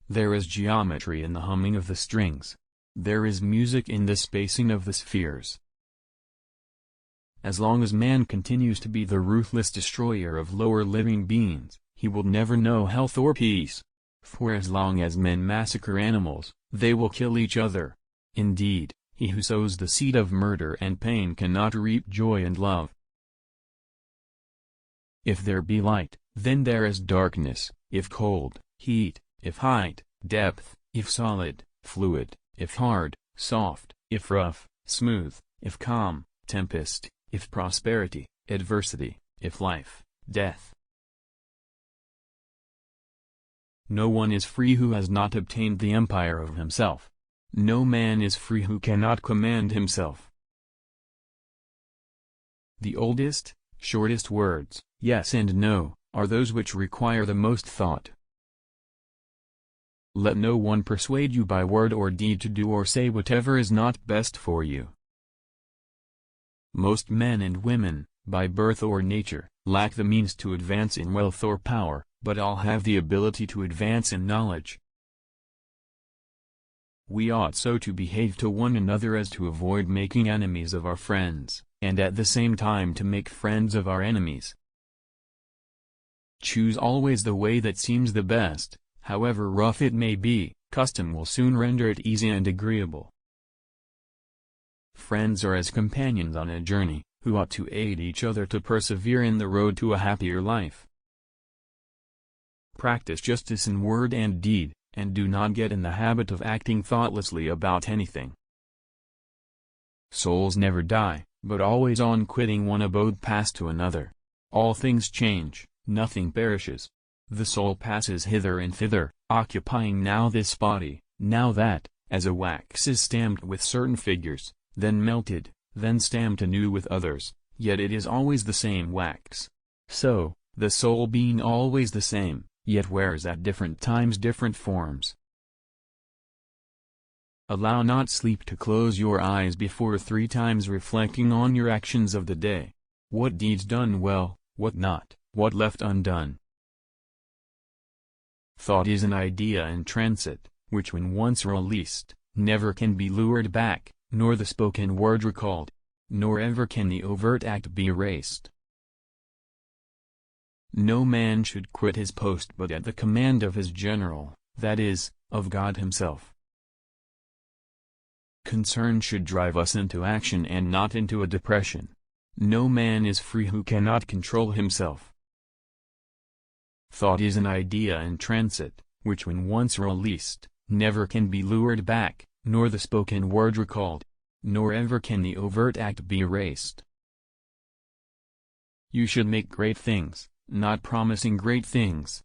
There is geometry in the humming of the strings. There is music in the spacing of the spheres. As long as man continues to be the ruthless destroyer of lower living beings, he will never know health or peace. For as long as men massacre animals, they will kill each other. Indeed, he who sows the seed of murder and pain cannot reap joy and love. If there be light, then there is darkness; if cold, heat; if height, depth; if solid, fluid; if hard, soft; if rough, smooth; if calm, tempest; if prosperity, adversity; if life, death. No one is free who has not obtained the empire of himself. No man is free who cannot command himself. The oldest, shortest words, yes and no, are those which require the most thought. Let no one persuade you by word or deed to do or say whatever is not best for you. Most men and women, by birth or nature, lack the means to advance in wealth or power, but all have the ability to advance in knowledge. We ought so to behave to one another as to avoid making enemies of our friends, and at the same time to make friends of our enemies. Choose always the way that seems the best, however rough it may be; custom will soon render it easy and agreeable. Friends are as companions on a journey, who ought to aid each other to persevere in the road to a happier life. Practice justice in word and deed, and do not get in the habit of acting thoughtlessly about anything. Souls never die, but always on quitting one abode pass to another. All things change, nothing perishes. The soul passes hither and thither, occupying now this body, now that, as a wax is stamped with certain figures, then melted, then stamped anew with others, yet it is always the same wax. So, the soul being always the same, yet wears at different times different forms. Allow not sleep to close your eyes before 3 times reflecting on your actions of the day. What deeds done well, what not, what left undone. Thought is an idea in transit, which when once released, never can be lured back, nor the spoken word recalled, nor ever can the overt act be erased. No man should quit his post but at the command of his general, that is, of God himself. Concern should drive us into action and not into a depression. No man is free who cannot control himself. Thought is an idea in transit, which when once released, never can be lured back, nor the spoken word recalled, nor ever can the overt act be erased. You should make great things, not promising great things,